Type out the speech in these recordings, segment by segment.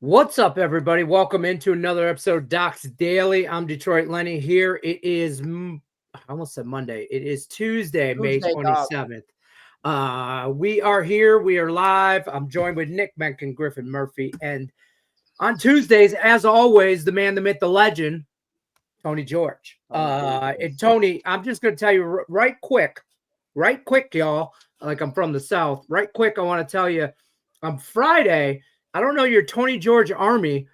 What's up, everybody? Welcome into another episode of Doc's Daily. I'm Detroit Lenny here. It is, I almost said Monday. It is Tuesday, May 27th. We are here. We are live. I'm joined with Nick, Menken, Griffin, Murphy. And on Tuesdays, as always, the man, the myth, the legend, Tony George. And Tony, I'm just going to tell you right quick, y'all, like I'm from the South. Right quick, I want to tell you on Friday, I don't know, your Tony George army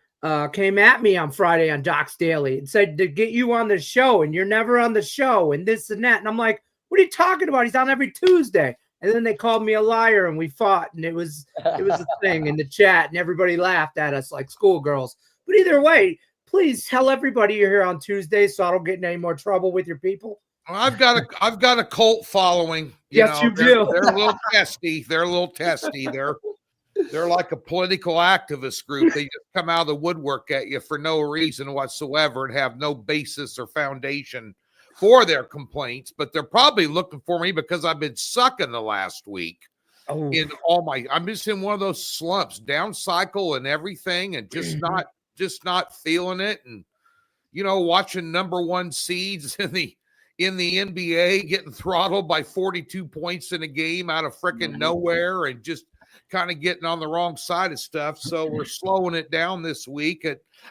came at me on Friday on Doc's Daily and said to get you on the show, and you're never on the show and this and that. And I'm like, what are you talking about? He's on every Tuesday. And then they called me a liar and we fought, and it was a thing in the chat, and everybody laughed at us like schoolgirls. But either way, please tell everybody you're here on Tuesdays so I don't get in any more trouble with your people. I've got a cult following. Yes, you do. They're a little testy. They're like a political activist group. They just come out of the woodwork at you for no reason whatsoever and have no basis or foundation for their complaints. But they're probably looking for me because I've been sucking the last week. I'm just in one of those slumps, down cycle and everything, and just not feeling it. And watching number one seeds in the NBA getting throttled by 42 points in a game out of freaking nowhere, and just kind of getting on the wrong side of stuff. So we're slowing it down this week.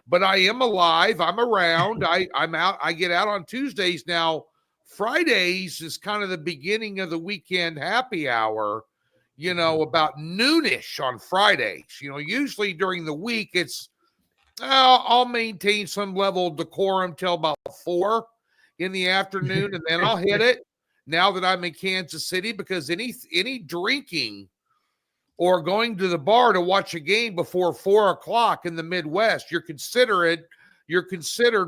But I am alive. I'm around. I'm out. I get out on Tuesdays now. Fridays is kind of the beginning of the weekend happy hour, about noonish on Fridays. Usually during the week, it's I'll maintain some level of decorum till about 4 in the afternoon, and then I'll hit it now that I'm in Kansas City, because any drinking or going to the bar to watch a game before 4 o'clock in the Midwest, you're considered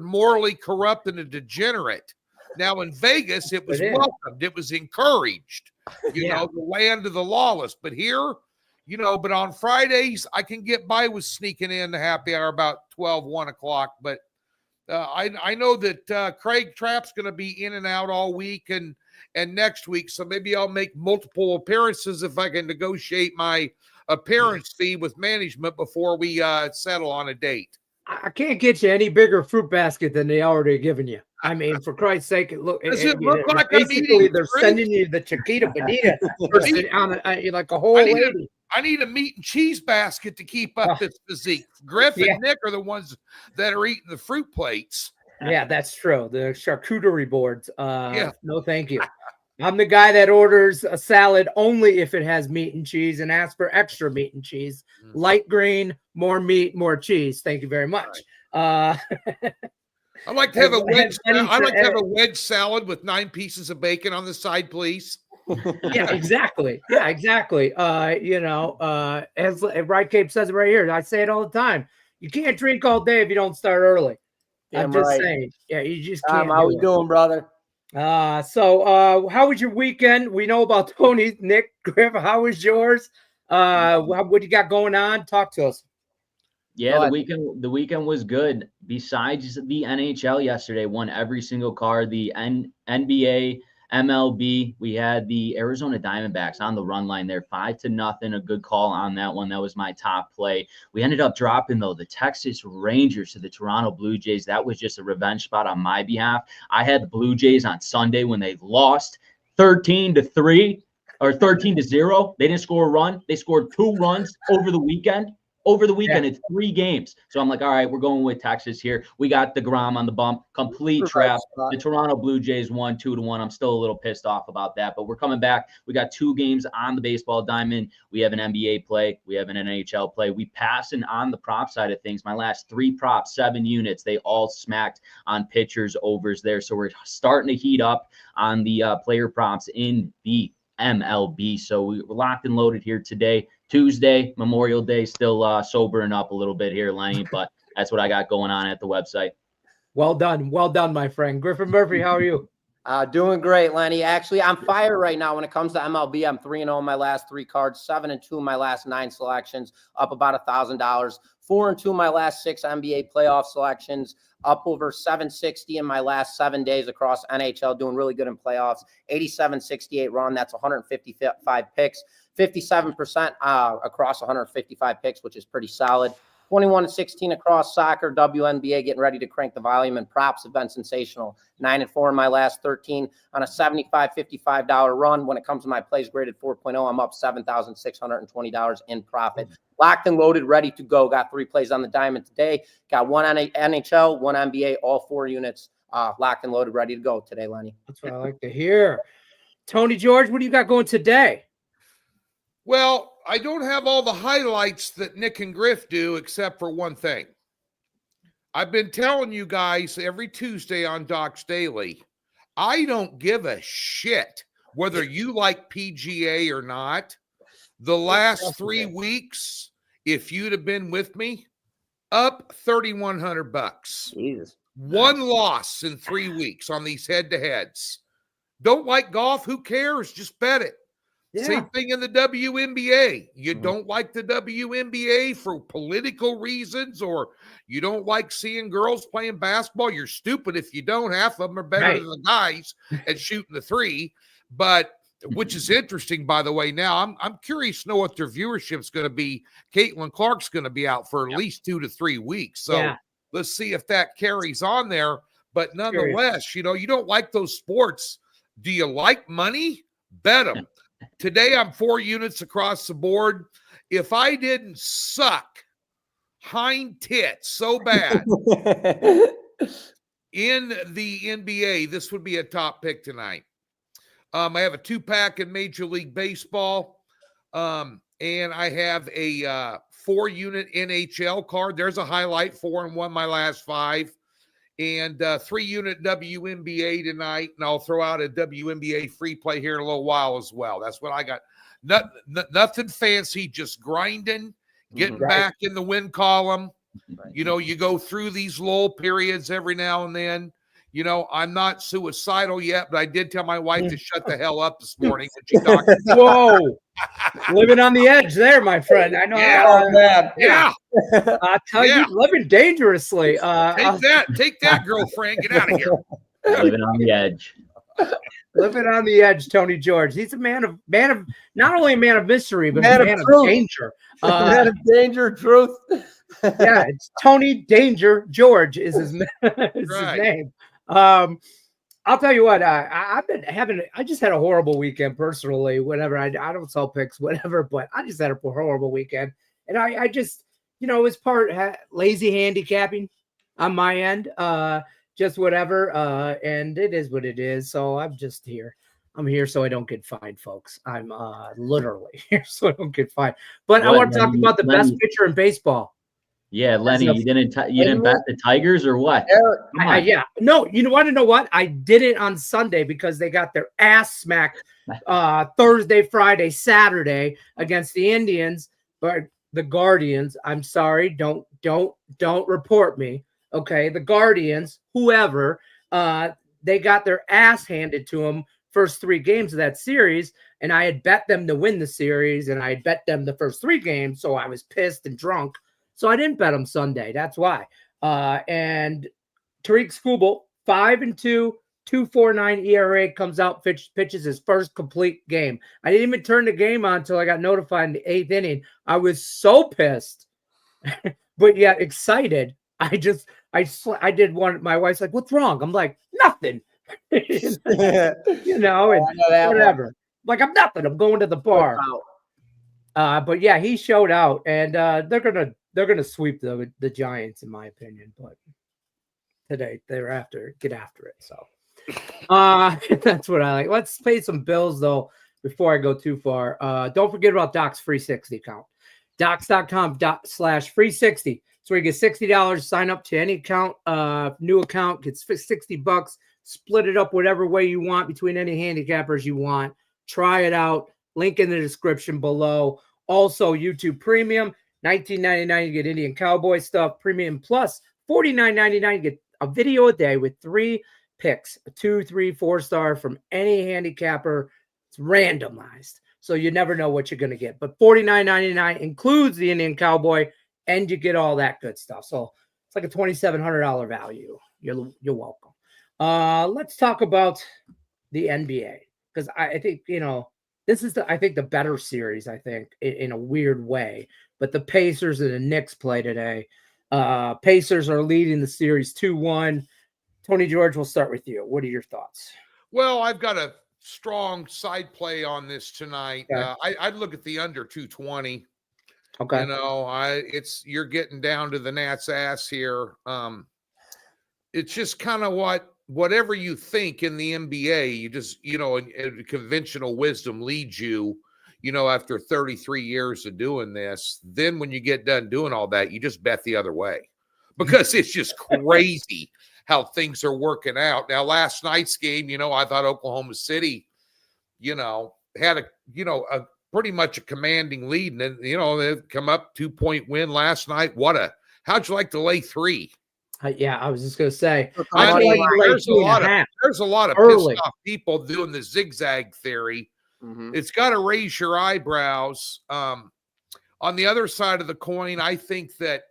morally corrupt and a degenerate. Now in Vegas, it was welcomed, it was encouraged, the land of the lawless. But here, but on Fridays, I can get by with sneaking in the happy hour about 12, 1 o'clock. But I know that Craig Trapp's going to be in and out all week and next week, so maybe I'll make multiple appearances if I can negotiate my appearance fee with management before we settle on a date. I can't get you any bigger fruit basket than they already given you. I mean, for Christ's sake, Does it look like basically they're sending you the Chiquita Bonita on like a whole lady. I need a meat and cheese basket to keep up this physique. Griff and Nick are the ones that are eating the fruit plates. Yeah, that's true. The charcuterie boards. No, thank you. I'm the guy that orders a salad only if it has meat and cheese and asks for extra meat and cheese. Light green, more meat, more cheese. Thank you very much. I like to have a wedge. I like to have a wedge salad with 9 pieces of bacon on the side, please. Yeah, exactly. As Right Cape says it right here. I say it all the time. You can't drink all day if you don't start early. I'm just saying. Yeah, you just can't. How we doing, brother? So how was your weekend? We know about Tony, Nick, Griff. How was yours? What you got going on? Talk to us. Yeah, the weekend was good. Besides the NHL yesterday, won every single card. The NBA, MLB, we had the Arizona Diamondbacks on the run line there, 5-0. A good call on that one. That was my top play. We ended up dropping, though, the Texas Rangers to the Toronto Blue Jays. That was just a revenge spot on my behalf. I had the Blue Jays on Sunday when they lost 13-3 or 13-0. They didn't score a run. They scored 2 runs over the weekend. It's 3 games. So I'm like, all right, we're going with Texas here. We got the Grom on the bump. Complete trap. The Toronto Blue Jays won 2-1. I'm still a little pissed off about that, but we're coming back. We got 2 games on the baseball diamond. We have an NBA play. We have an NHL play. We passing on the prop side of things. My last 3 props, 7 units, they all smacked on pitchers overs there. So we're starting to heat up on the player props in the MLB. So we're locked and loaded here today. Tuesday, Memorial Day, still sobering up a little bit here, Lenny, but that's what I got going on at the website. Well done, my friend. Griffin Murphy, how are you? Doing great, Lenny. Actually, I'm fire right now when it comes to MLB. I'm 3-0 in my last 3 cards, 7-2 in my last 9 selections, up about $1,000. 4-2 in my last 6 NBA playoff selections, up over 760 in my last 7 days across NHL, doing really good in playoffs. 87-68 run. That's 155 picks. 57% across 155 picks, which is pretty solid. 21-16 across soccer. WNBA getting ready to crank the volume, and props have been sensational. 9-4 in my last 13 on a $75-$55 run. When it comes to my plays graded 4.0, I'm up $7,620 in profit. Locked and loaded, ready to go. Got 3 plays on the diamond today. Got 1 on NHL, 1 NBA, all 4 units locked and loaded, ready to go today, Lenny. That's what I like to hear. Tony George, what do you got going today? Well, I don't have all the highlights that Nick and Griff do, except for one thing. I've been telling you guys every Tuesday on Docs Daily, I don't give a shit whether you like PGA or not. The last 3 weeks, if you'd have been with me, up $3,100. Jesus. 1 loss in 3 weeks on these head-to-heads. Don't like golf? Who cares? Just bet it. Yeah. Same thing in the WNBA. You don't like the WNBA for political reasons, or you don't like seeing girls playing basketball. You're stupid if you don't. Half of them are better than the guys at shooting the 3. But which is interesting, by the way. Now I'm curious to know what their viewership's going to be. Caitlin Clark's going to be out for at least 2 to 3 weeks. So let's see if that carries on there. But nonetheless, you know, you don't like those sports. Do you like money? Bet them. Today, I'm 4 units across the board. If I didn't suck hind tits so bad in the NBA, this would be a top pick tonight. I have a 2-pack in Major League Baseball, and I have a 4-unit NHL card. There's a highlight, 4-1 my last 5. And 3-unit WNBA tonight, and I'll throw out a WNBA free play here in a little while as well. That's what I got. Nothing fancy, just grinding, getting back in the win column. You know, you go through these lull periods every now and then. You know, I'm not suicidal yet, but I did tell my wife to shut the hell up this morning when she talked to me. Whoa. Living on the edge there, my friend. I know. I tell you, living dangerously. Take that, girlfriend. Get out of here. Living on the edge. Living on the edge, Tony George. He's a man of not only a man of mystery, but man a man of danger. Man of danger, truth. Yeah, it's Tony Danger George is his name. I'll tell you what, I just had a horrible weekend personally. Whatever, I don't sell picks, whatever, but I just had a horrible weekend, and I just, you know, it was part lazy handicapping on my end, just whatever, and it is what it is. So I'm just here. I'm here so I don't get fined, folks. I'm literally here so I don't get fined. But I want to talk about the best pitcher in baseball. Yeah, Lenny, you didn't bet the Tigers or what? Yeah. No, you want to know what? I did it on Sunday because they got their ass smacked Thursday, Friday, Saturday against the Indians, but the Guardians, I'm sorry, don't report me. Okay, the Guardians, whoever, they got their ass handed to them first 3 games of that series, and I had bet them to win the series, and I had bet them the first 3 games, so I was pissed and drunk. So I didn't bet him Sunday. That's why. And Tariq Skubal, 5-2, 2.49 ERA, comes out, pitches his first complete game. I didn't even turn the game on until I got notified in the 8th inning. I was so pissed, but yet excited. I did one. My wife's like, "What's wrong?" I'm like, "Nothing." You know, and whatever. Like, I'm nothing. I'm going to the bar. But yeah, he showed out, and they're gonna sweep the Giants, in my opinion. But today they're get after it. So that's what I like. Let's pay some bills though before I go too far. Don't forget about Doc's free 60 account. Docs.com/free60. So you get $60. Sign up to any account. New account gets $60. Split it up whatever way you want between any handicappers you want. Try it out. Link in the description below. Also, YouTube Premium, $19.99. You get Indian Cowboy stuff. Premium Plus, $49.99. You get a video a day with 3 picks, a 2, 3, 4-star from any handicapper. It's randomized, so you never know what you're going to get. But $49.99 includes the Indian Cowboy, and you get all that good stuff. So it's like a $2,700 value. You're welcome. Let's talk about the NBA, because I think, you know, this is I think the better series, I think, in a weird way. but the Pacers and the Knicks play today. Pacers are leading the series 2-1. Tony George, we'll start with you. What are your thoughts? Well, I've got a strong side play on this tonight. Okay. I'd look at the under 220. Okay. You know, you're getting down to the gnat's ass here. It's just kind of whatever you think in the NBA, you just, and conventional wisdom leads you, after 33 years of doing this. Then when you get done doing all that, you just bet the other way because it's just crazy how things are working out. Now, last night's game, I thought Oklahoma City, had a pretty much a commanding lead. And then, they've come up 2-point win last night. How'd you like to lay 3? Yeah, I was just going to say. I mean, there's a lot of pissed off people doing the zigzag theory. Mm-hmm. It's got to raise your eyebrows. On the other side of the coin, I think that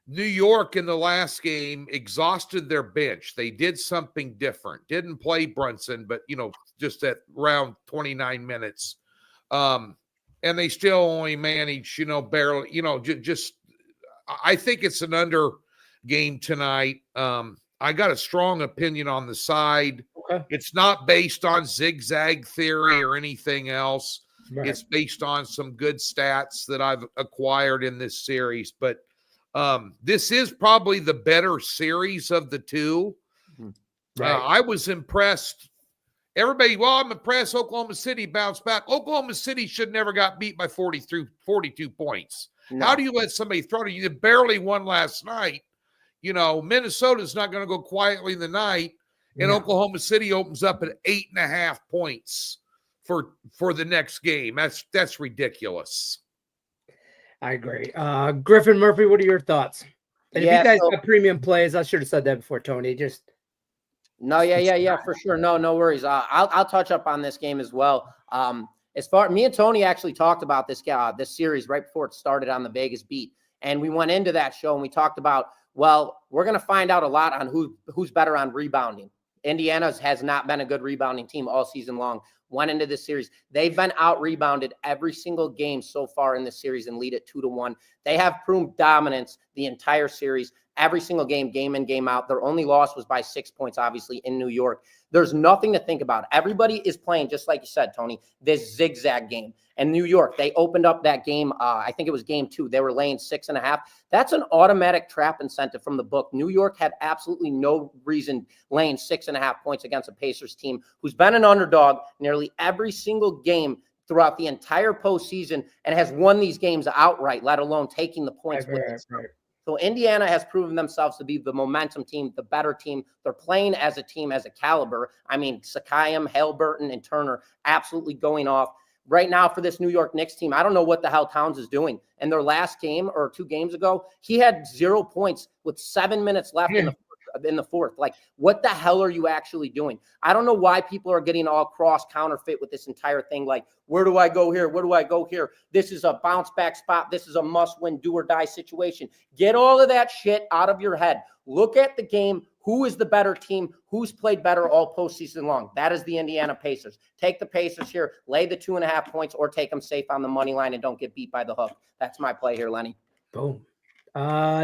New York in the last game exhausted their bench. They did something different. Didn't play Brunson, but, just at around 29 minutes. And they still only managed, barely, just I think it's an under game tonight. I got a strong opinion on the side. Okay. It's not based on zigzag theory or anything else. Right. It's based on some good stats that I've acquired in this series. But this is probably the better series of the two. Right. I was impressed. I'm impressed Oklahoma City bounced back. Oklahoma City should never got beat by 42 points. No. How do you let somebody throw to you? You barely won last night. Minnesota's not going to go quietly in the night, and Oklahoma City opens up at 8.5 points for the next game. That's ridiculous. I agree. Griffin, Murphy, what are your thoughts? And if you guys got premium plays, I should have said that before, Tony. For sure. No worries. I'll touch up on this game as well. As far me and Tony actually talked about this series right before it started on the Vegas Beat, and we went into that show and we talked about, well, we're going to find out a lot on who's better on rebounding. Indiana has not been a good rebounding team all season long. Went into this series. They've been out-rebounded every single game so far in this series and lead it 2-1. They have proved dominance the entire series, every single game in, game out. Their only loss was by 6 points, obviously, in New York. There's nothing to think about. Everybody is playing, just like you said, Tony, this zigzag game. And New York, they opened up that game. I think it was game 2. They were laying 6.5. That's an automatic trap incentive from the book. New York had absolutely no reason laying 6.5 points against a Pacers team who's been an underdog nearly every single game throughout the entire postseason and has won these games outright, let alone taking the points with it. Right. So Indiana has proven themselves to be the momentum team, the better team. They're playing as a team, as a caliber. I mean, Sakayam, Haliburton, and Turner absolutely going off. Right now for this New York Knicks team, I don't know what the hell Towns is doing. In their last game or 2 games ago, he had 0 points with 7 minutes left in the fourth. Like, what the hell are you actually doing? I don't know why people are getting all cross counterfeit with this entire thing. Like, where do I go here? Where do I go here? This is a bounce back spot. This is a must win, do or die situation. Get all of that shit out of your head. Look at the game. Who is the better team? Who's played better all postseason long? That is the Indiana Pacers. Take the Pacers here, lay the 2.5 points, or take them safe on the money line and don't get beat by the hook. That's my play here, Lenny. Boom.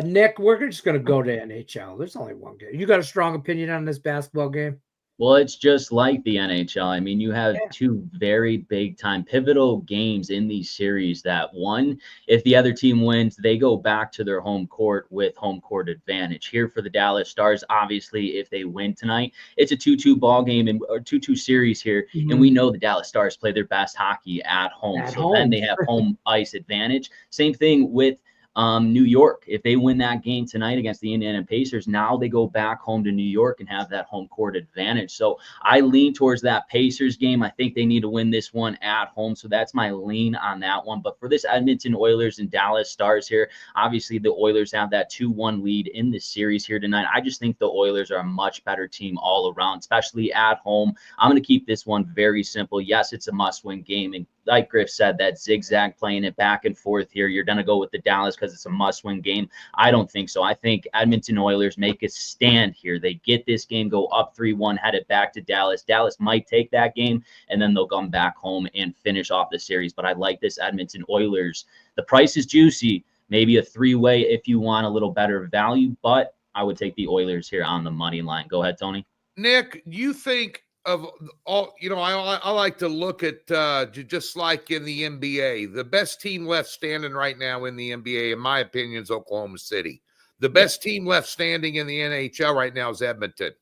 Nick, we're just going to go to NHL. There's only one game. You got a strong opinion on this basketball game? Well, it's just like the NHL. I mean, you have 2 very big-time pivotal games in these series that one, if the other team wins, they go back to their home court with home court advantage. Here for the Dallas Stars, obviously, if they win tonight, it's a 2-2 ball game or 2-2 series here, and we know the Dallas Stars play their best hockey at home. Then they have home ice advantage. Same thing with New York. If they win that game tonight against the Indiana Pacers, now they go back home to New York and have that home court advantage. So I lean towards that Pacers game. I think they need to win this one at home. So that's my lean on that one. But for this Edmonton Oilers and Dallas Stars here, obviously the Oilers have that 2-1 lead in this series here tonight. I just think the Oilers are a much better team all around, especially at home. I'm going to keep this one very simple. Yes, it's a must-win game, and like Griff said, that zigzag playing it back and forth here. You're going to go with the Dallas because it's a must-win game. I don't think so. I think Edmonton Oilers make a stand here. They get this game, go up 3-1, head it back to Dallas. Dallas might take that game, and then they'll come back home and finish off the series. But I like this Edmonton Oilers. The price is juicy. Maybe a three-way if you want a little better value, but I would take the Oilers here on the money line. Go ahead, Tony. Nick, you think of all, I like to look at just like in the NBA, the best team left standing right now in the NBA, in my opinion, is Oklahoma City. The best team left standing in the NHL right now is Edmonton.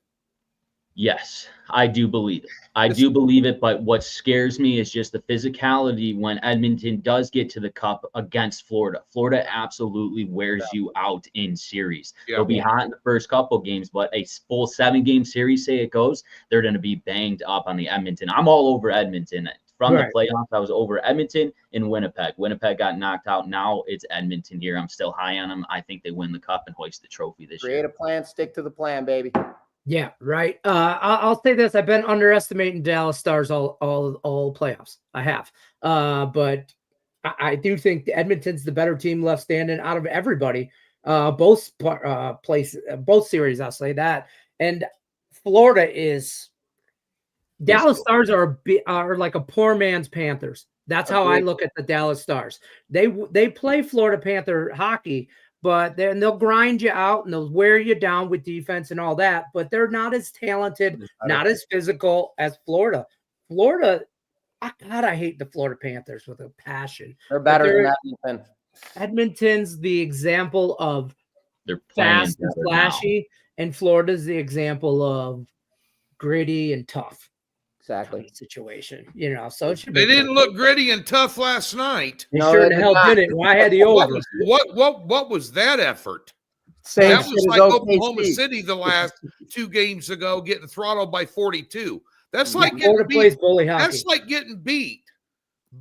Yes, I do believe it. I do believe it, but what scares me is just the physicality when Edmonton does get to the cup against Florida. Florida absolutely wears you out in series. They'll be hot in the first couple games, but a full 7-game series, say it goes, they're going to be banged up on the Edmonton. I'm all over Edmonton. From the playoffs, I was over Edmonton and Winnipeg. Winnipeg got knocked out. Now it's Edmonton here. I'm still high on them. I think they win the cup and hoist the trophy this year. Create a plan, stick to the plan, baby. Yeah, right. I'll say this. I've been underestimating Dallas Stars all playoffs. I have. But I do think Edmonton's the better team left standing out of everybody. Both series, I'll say that. And Florida is Dallas Stars are like a poor man's Panthers. That's how I look at the Dallas Stars. They play Florida Panther hockey, but they'll grind you out and they'll wear you down with defense and all that. But they're not as talented, not as physical as Florida. Florida, I hate the Florida Panthers with a passion. They're better than Edmonton. Edmonton's the example of they're fast and flashy, and Florida's the example of gritty and tough. Exactly. Situation, so it should they didn't look gritty and tough last night. They sure the hell didn't. Well, I had the over. What was that effort? Same that was like Oklahoma City the last 2 games ago, getting throttled by 42. That's like getting beat. That's like getting beat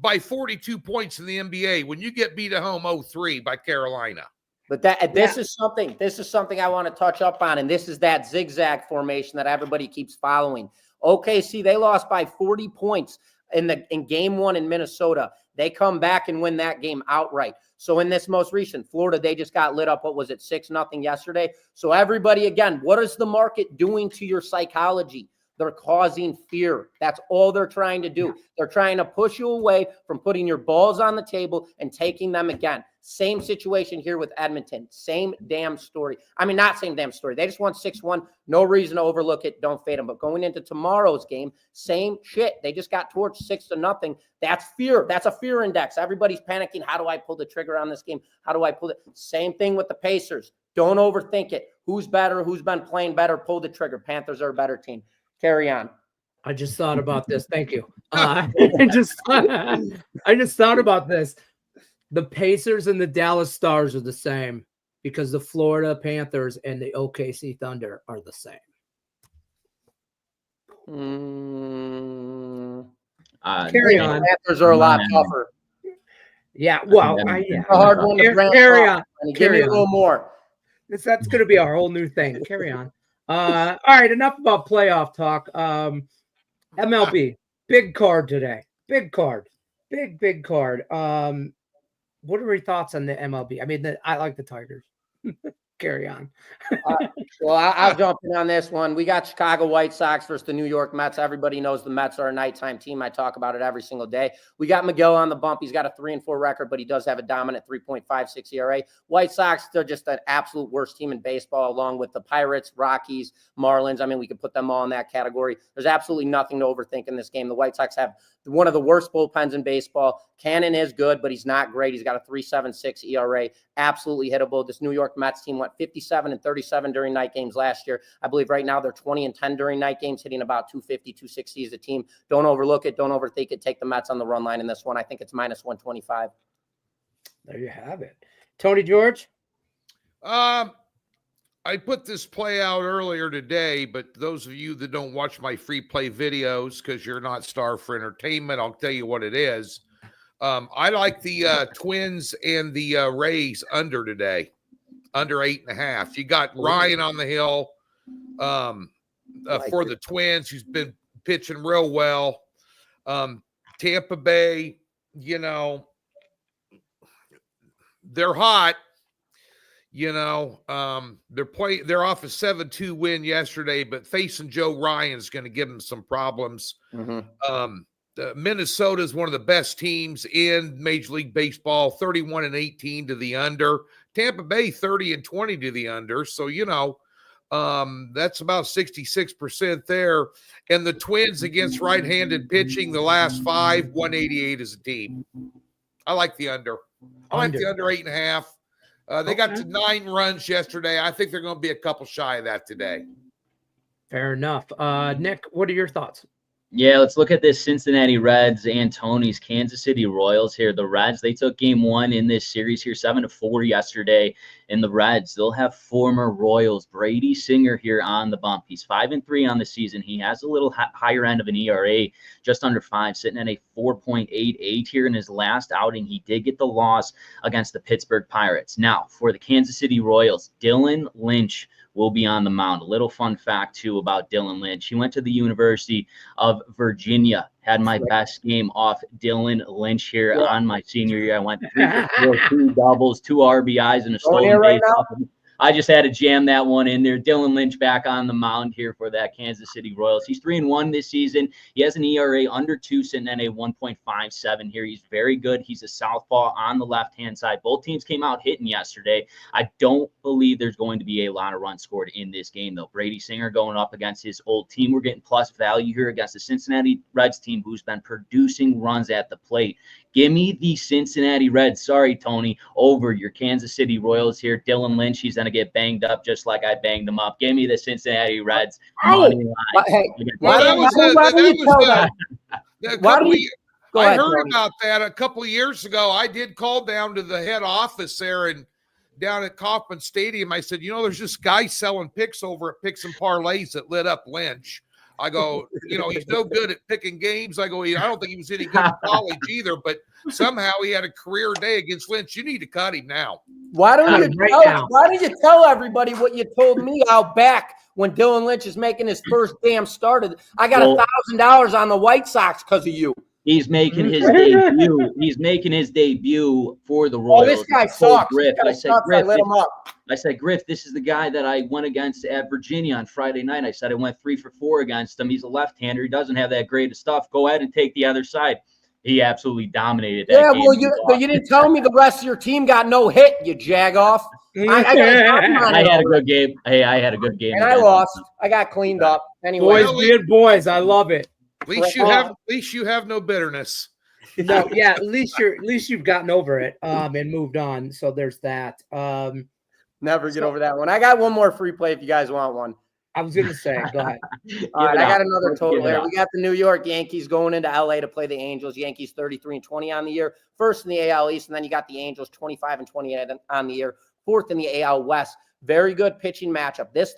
by 42 points in the NBA when you get beat at home 0-3 by Carolina. But this is something I want to touch up on, and this is that zigzag formation that everybody keeps following. OKC, they lost by 40 points in game 1 in Minnesota. They come back and win that game outright. So in this most recent, Florida, they just got lit up. What was it, 6-0 yesterday? So everybody, again, what is the market doing to your psychology? They're causing fear. That's all they're trying to do. They're trying to push you away from putting your balls on the table and taking them again. Same situation here with Edmonton. Same damn story. I mean, not same damn story. They just won 6-1. No reason to overlook it. Don't fade them. But going into tomorrow's game, same shit. They just got torched 6-0. That's fear. That's a fear index. Everybody's panicking. How do I pull the trigger on this game? How do I pull it? Same thing with the Pacers. Don't overthink it. Who's better? Who's been playing better? Pull the trigger. Panthers are a better team. Carry on. I just thought about this. Thank you. I just thought about this. The Pacers and the Dallas Stars are the same because the Florida Panthers and the OKC Thunder are the same. Carry on. Panthers are a lot tougher. Yeah. Well, a hard one to carry on. Give me a little more. That's going to be our whole new thing. Carry on. All right, enough about playoff talk. MLB, big card today. Big card. Big card. What are your thoughts on the MLB? I mean, I like the Tigers. Carry on. Well, I'll jump in on this one. We got Chicago White Sox versus the New York Mets. Everybody knows the Mets are a nighttime team. I talk about it every single day. We got Miguel on the bump. He's got a 3-4 record, but he does have a dominant 3.56 ERA. White Sox, they're just an absolute worst team in baseball, along with the Pirates, Rockies, Marlins. I mean, we could put them all in that category. There's absolutely nothing to overthink in this game. The White Sox have one of the worst bullpens in baseball. Cannon is good, but he's not great. He's got a 3.76 ERA. Absolutely hittable. This New York Mets team went 57-37 during night games last year. I believe right now they're 20-10 during night games, hitting about 250, 260 as a team. Don't overlook it. Don't overthink it. Take the Mets on the run line in this one. I think it's -125. There you have it. Tony George? I put this play out earlier today, but those of you that don't watch my free play videos because you're not starved for entertainment, I'll tell you what it is. I like the Twins and the Rays under today, under 8.5. You got Ryan on the hill for the Twins, who's been pitching real well. Tampa Bay, you know, they're hot. You know, they're off a 7-2 win yesterday, but facing Joe Ryan's going to give them some problems. Minnesota is one of the best teams in Major League Baseball, 31-18 to the under. Tampa Bay 30-20 to the under. So, you know, that's about 66% there. And the Twins against right-handed pitching, the last 5, 188 as a team. I like the under. I like the under 8.5. They got to 9 runs yesterday. I think they're going to be a couple shy of that today. Fair enough. Nick, what are your thoughts? Yeah, let's look at this Cincinnati Reds and Tony's Kansas City Royals here. The Reds, they took game 1 in this series here, 7-4 yesterday. And the Reds, they'll have former Royals Brady Singer here on the bump. He's 5-3 on the season. He has a little higher end of an ERA, just under 5, sitting at a 4.88 here in his last outing. He did get the loss against the Pittsburgh Pirates. Now, for the Kansas City Royals, Dylan Lynch will be on the mound. A little fun fact, too, about Dylan Lynch. He went to the University of Virginia. Had my best game off Dylan Lynch here on my senior year. I went 3 for 4, 2 doubles, 2 RBIs, and a stolen base. I just had to jam that one in there. Dylan Lynch back on the mound here for that Kansas City Royals. He's 3-1 this season. He has an ERA under 2, sitting at a 1.57 here. He's very good. He's a southpaw on the left-hand side. Both teams came out hitting yesterday. I don't believe there's going to be a lot of runs scored in this game, though. Brady Singer going up against his old team. We're getting plus value here against the Cincinnati Reds team, who's been producing runs at the plate. Give me the Cincinnati Reds. Sorry, Tony, over your Kansas City Royals here. Dylan Lynch, he's going to get banged up just like I banged him up. Give me the Cincinnati Reds. Why do you tell that? I heard about that a couple of years ago. I did call down to the head office there and down at Kauffman Stadium. I said, you know, there's this guy selling picks over at Picks and Parlays that lit up Lynch. I go, you know, he's no good at picking games. I go, I don't think he was any good in college either, but somehow he had a career day against Lynch. You need to cut him now. Why don't you tell everybody what you told me out back when Dylan Lynch is making his first damn start? I got $1,000 on the White Sox because of you. He's making his debut. He's making his debut for the Royals. Oh, this guy sucks. Griff. I said, Griff, this is the guy that I went against at Virginia on Friday night. I said I went 3 for 4 against him. He's a left-hander. He doesn't have that great of stuff. Go ahead and take the other side. He absolutely dominated that game. Well, you didn't tell me the rest of your team got no hit, you jagoff. I had a good game. Hey, I had a good game. And I lost. I got cleaned up. Anyway. Boys being boys. I love it. At least you have no bitterness. No, yeah, at least you've gotten over it and moved on. So there's that. Never get over that one. I got one more free play if you guys want one. I was gonna say, go ahead. All right, I got another total here. We got the New York Yankees going into LA to play the Angels. Yankees 33-20 on the year, first in the AL East, and then you got the Angels 25-28 on the year, fourth in the AL West. Very good pitching matchup. This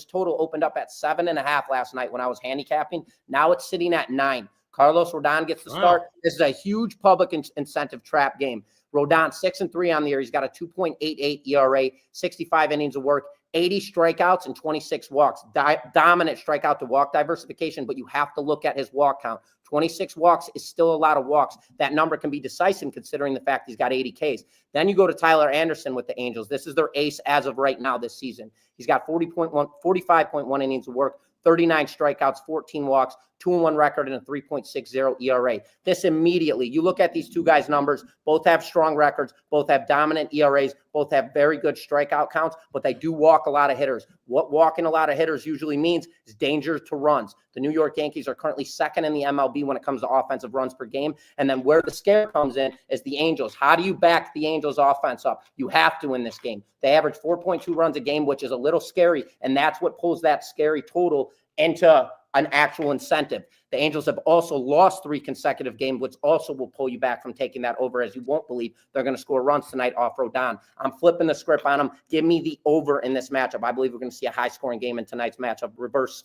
total opened up at 7.5 last night when I was handicapping. Now it's sitting at 9. Carlos Rodon gets the start. This is a huge public incentive trap game. Rodon 6-3 on the year. He's got a 2.88 ERA, 65 innings of work, 80 strikeouts and 26 walks. Dominant strikeout to walk diversification, but you have to look at his walk count. 26 walks is still a lot of walks. That number can be decisive considering the fact he's got 80 Ks. Then you go to Tyler Anderson with the Angels. This is their ace as of right now this season. He's got 45.1 innings of work, 39 strikeouts, 14 walks, 2-1 record, and a 3.60 ERA. This immediately, you look at these two guys' numbers, both have strong records, both have dominant ERAs, both have very good strikeout counts, but they do walk a lot of hitters. What walking a lot of hitters usually means is danger to runs. The New York Yankees are currently second in the MLB when it comes to offensive runs per game. And then where the scare comes in is the Angels. How do you back the Angels offense up? You have to in this game. They average 4.2 runs a game, which is a little scary. And that's what pulls that scary total into an actual incentive. The Angels have also lost 3 consecutive games, which also will pull you back from taking that over, as you won't believe they're going to score runs tonight off Rodon. I'm flipping the script on them. Give me the over in this matchup. I believe we're going to see a high-scoring game in tonight's matchup. Reverse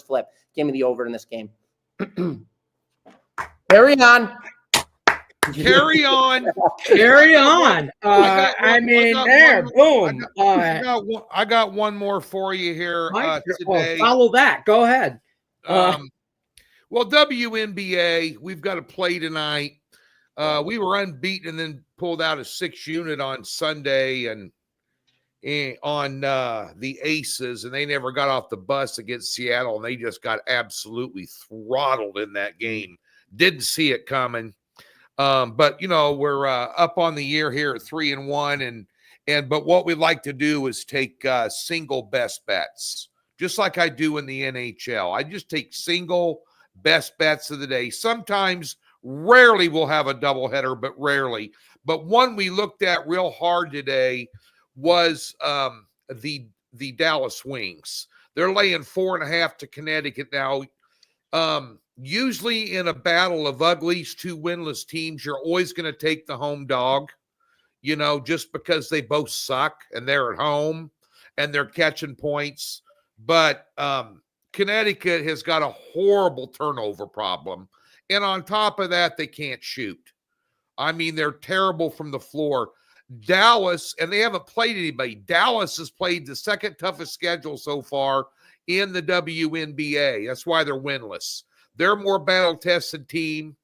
flip. Give me the over in this game. Carry on. Carry on. Carry on. Boom. I got one more for you here today. Follow that. Go ahead. Well, WNBA, we've got a play tonight. We were unbeaten and then pulled out a 6 unit on Sunday and on the Aces, and they never got off the bus against Seattle, and they just got absolutely throttled in that game. Didn't see it coming. But we're up on the year here at 3-1, but what we like to do is take single best bets, just like I do in the NHL. I just take single best bets of the day. Sometimes, rarely we'll have a doubleheader, but rarely. But one we looked at real hard today was the Dallas Wings. They're laying 4.5 to Connecticut now. Usually in a battle of uglies, 2 winless teams, you're always going to take the home dog, just because they both suck and they're at home and they're catching points. But Connecticut has got a horrible turnover problem. And on top of that, they can't shoot. I mean, they're terrible from the floor. Dallas, and they haven't played anybody. Dallas has played the second toughest schedule so far in the WNBA. That's why they're winless. They're a more battle-tested team.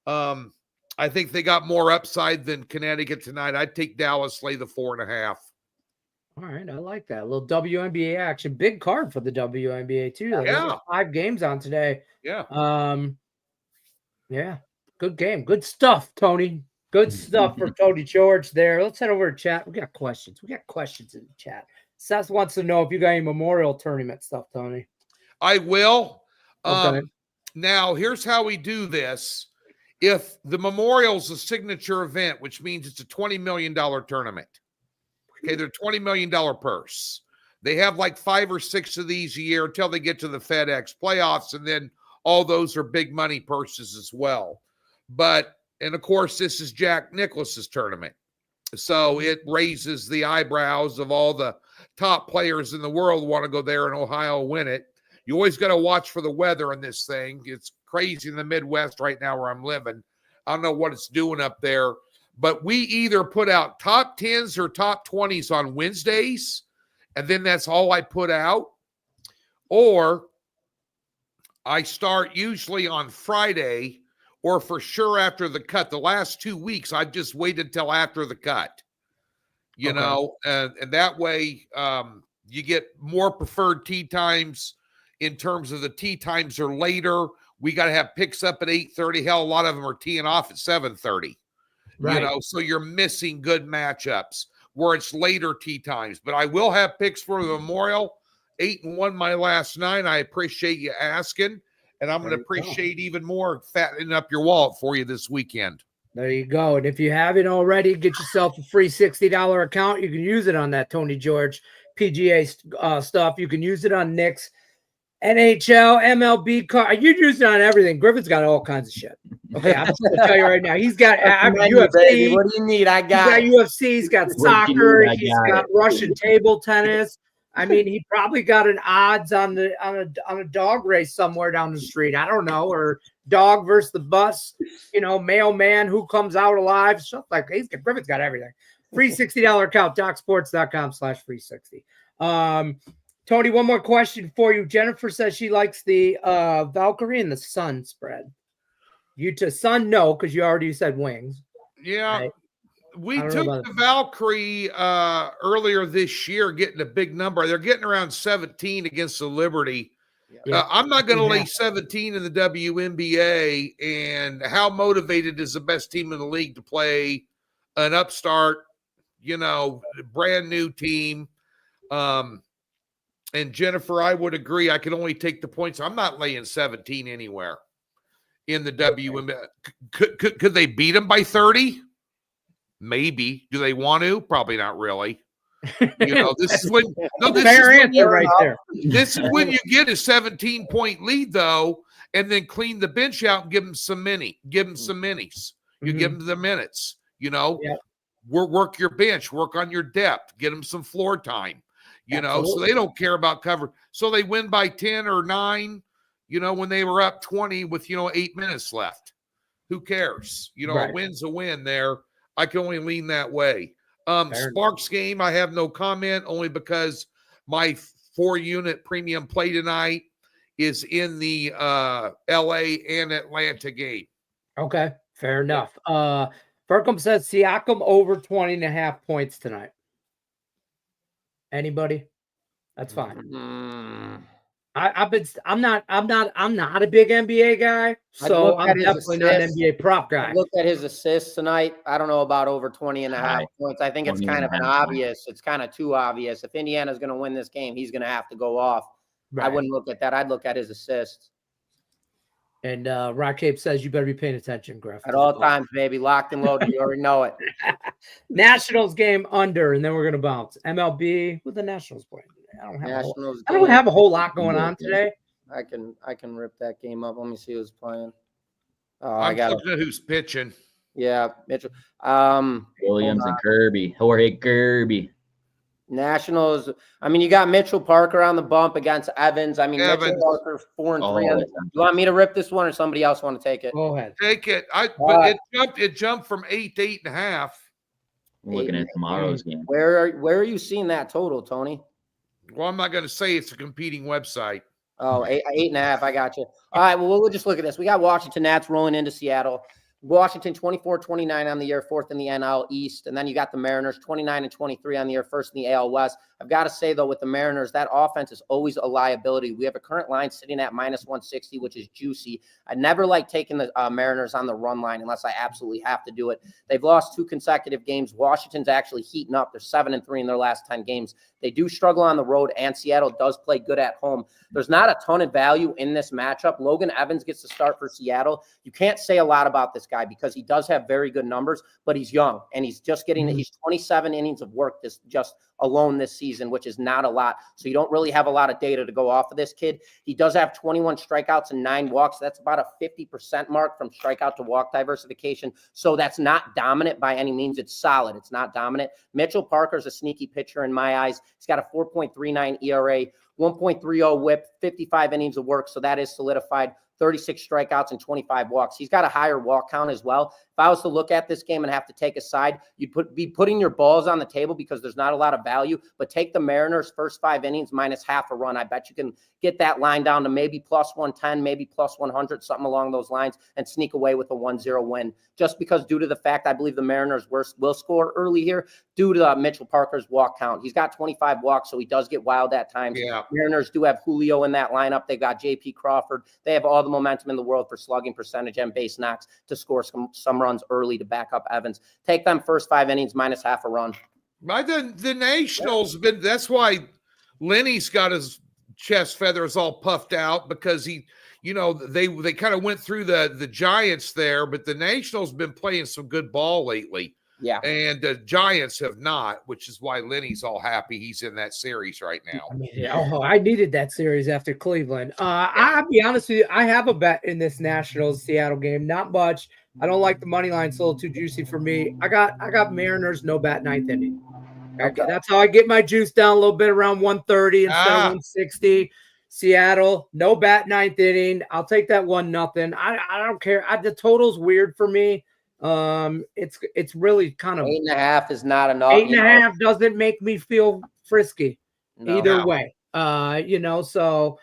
I think they got more upside than Connecticut tonight. I'd take Dallas, lay the 4.5. All right, I like that. A little WNBA action. Big card for the WNBA, too. Yeah. 5 games on today. Yeah. Yeah, good game. Good stuff, Tony. Good stuff for Tony George there. Let's head over to chat. We got questions. We got questions in the chat. Seth wants to know if you got any Memorial Tournament stuff, Tony. I will. Okay. Now, here's how we do this. If the Memorial's a signature event, which means it's a $20 million tournament, okay, they're $20 million purse. They have like 5 or 6 of these a year until they get to the FedEx playoffs, and then all those are big money purses as well. And of course, this is Jack Nicklaus's tournament. So it raises the eyebrows of all the top players in the world want to go there and Ohio win it. You always got to watch for the weather in this thing. It's crazy in the Midwest right now where I'm living. I don't know what it's doing up there, but we either put out top 10s or top 20s on Wednesdays, and then that's all I put out, or I start usually on Friday or for sure after the cut. The last 2 weeks, I've just waited till after the cut, and that way you get more preferred tee times. In terms of the tee times are later. We got to have picks up at 8:30. Hell, a lot of them are teeing off at 7:30. Right. So you're missing good matchups where it's later tee times. But I will have picks for the Memorial. 8-1 my last 9. I appreciate you asking. And I'm going to appreciate even more fattening up your wallet for you this weekend. There you go. And if you haven't already, get yourself a free $60 account. You can use it on that Tony George PGA stuff. You can use it on Nick's NHL, MLB card. You use it on everything. Griffin's got all kinds of shit. Okay, I'm just going to tell you right now. He's got UFC. Baby. What do you need? I got UFC. He's got soccer. He's got Russian table tennis. I mean, he probably got an odds on a dog race somewhere down the street. I don't know, or dog versus the bus. Mailman who comes out alive. Stuff like that. Griffin's got everything. Free $60 account. DocSports.com/free60. Tony, one more question for you. Jennifer says she likes the Valkyrie and the Sun spread. You to Sun, no, because you already said Wings. Yeah. Right? We took the Valkyrie earlier this year, getting a big number. They're getting around 17 against the Liberty. Yeah. I'm not going to lay 17 in the WNBA. And how motivated is the best team in the league to play an upstart, brand new team? And Jennifer, I would agree. I can only take the points. I'm not laying 17 anywhere in the WNBA. Could they beat them by 30? Maybe. Do they want to? Probably not really. This is when This is when you get a 17-point lead, though, and then clean the bench out and give them some minis. You give them the minutes. Work your bench, work on your depth, get them some floor time. So they don't care about cover. So they win by 10 or 9, when they were up 20 with, 8 minutes left. Who cares? A win's a win there. I can only lean that way. Sparks game, I have no comment, only because my 4-unit premium play tonight is in the LA and Atlanta game. Okay. Fair enough. Burkham says Siakam over 20.5 points tonight. Anybody? That's fine. I'm not a big NBA guy, so I'm definitely not an NBA prop guy. Look at his assists tonight. I don't know about over 20.5 points. I think it's kind of an obvious. It's kind of too obvious. If Indiana's going to win this game, he's going to have to go off. Right. I wouldn't look at that. I'd look at his assists. And Rock Cape says you better be paying attention, Griff. At all times, baby. Locked and loaded. You already know it. Nationals game under, and then we're going to bounce. MLB, who's the Nationals playing? I don't have a whole lot going on today. I can rip that game up. Let me see who's playing. I got looking at who's pitching. Yeah, Mitchell. Williams and Kirby. Jorge Kirby. Nationals. I mean, you got Mitchell Parker on the bump against Evans. I mean, Mitchell Parker 4-3. You want me to rip this one, or somebody else want to take it? Go ahead. Take it. But it jumped from 8 to 8.5. I'm looking at tomorrow's game. Where are you seeing that total, Tony? Well, I'm not going to say it's a competing website. Oh, 8.5. I got you. All right. Well, we'll just look at this. We got Washington Nats rolling into Seattle. Washington 24-29 on the year, 4th in the NL East. And then you got the Mariners 29-23 on the year, 1st in the AL West. I've got to say, though, with the Mariners, that offense is always a liability. We have a current line sitting at -160, which is juicy. I never like taking the Mariners on the run line unless I absolutely have to do it. They've lost 2 consecutive games. Washington's actually heating up. They're 7-3 in their last 10 games. They do struggle on the road, and Seattle does play good at home. There's not a ton of value in this matchup. Logan Evans gets to start for Seattle. You can't say a lot about this guy because he does have very good numbers, but he's young, and he's just getting he's 27 innings of work just alone this season, which is not a lot. So you don't really have a lot of data to go off of this kid. He does have 21 strikeouts and 9 walks. That's about a 50% mark from strikeout to walk diversification. So that's not dominant by any means. It's solid. It's not dominant. Mitchell Parker's a sneaky pitcher in my eyes. He's got a 4.39 ERA, 1.30 whip, 55 innings of work. So that is solidified. 36 strikeouts and 25 walks. He's got a higher walk count as well. If I was to look at this game and have to take a side, you'd be putting your balls on the table because there's not a lot of value, but take the Mariners first 5 innings minus half a run. I bet you can get that line down to maybe +110, maybe +100, something along those lines, and sneak away with a 1-0 win. Just because due to the fact I believe the Mariners will score early here due to Mitchell Parker's walk count. He's got 25 walks, so he does get wild at times. Yeah. Mariners do have Julio in that lineup. They've got J.P. Crawford. They have all the momentum in the world for slugging percentage and base knocks to score some runs early to back up Evans. Take them first 5 innings minus half a run. By the Nationals, that's why Lenny's got his chest feathers all puffed out because they kind of went through the Giants there, but the Nationals been playing some good ball lately. Yeah. And the Giants have not, which is why Lenny's all happy he's in that series right now. I needed that series after Cleveland. I'll be honest with you, I have a bet in this Nationals Seattle game. Not much. I don't like the money line. It's a little too juicy for me. I got Mariners, no bat 9th inning. Okay. That's how I get my juice down a little bit, around 130 instead of 160. Seattle, no bat 9th inning. I'll take that 1-0. I don't care. The total's weird for me. It's really kind of 8.5 is not enough. 8.5 doesn't make me feel frisky either way. So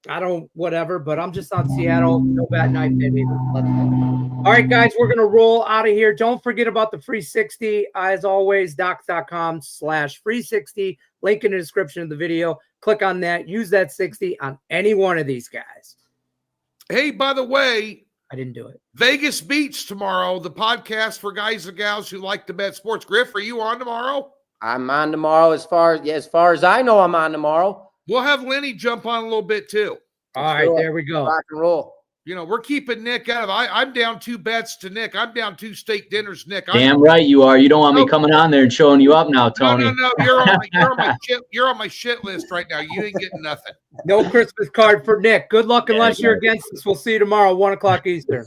I don't whatever, but I'm just on Seattle. No bat 9th inning. Let's go. All right, guys, we're gonna roll out of here. Don't forget about the free 60. As always, docs.com/free60. Link in the description of the video. Click on that. Use that 60 on any one of these guys. Hey, by the way, I didn't do it. Vegas Beats tomorrow, the podcast for guys and gals who like to bet sports. Griff, are you on tomorrow? I'm on tomorrow. As far as I know, I'm on tomorrow. We'll have Lenny jump on a little bit too. All right, there we go. Rock and roll. We're keeping Nick out of. I'm down 2 bets to Nick. I'm down 2 steak dinners, Nick. Damn right you are. You don't want me coming on there and showing you up now, Tony. No. You're on my shit list right now. You ain't getting nothing. No Christmas card for Nick. Good luck unless you're against us. We'll see you tomorrow, 1:00 Eastern.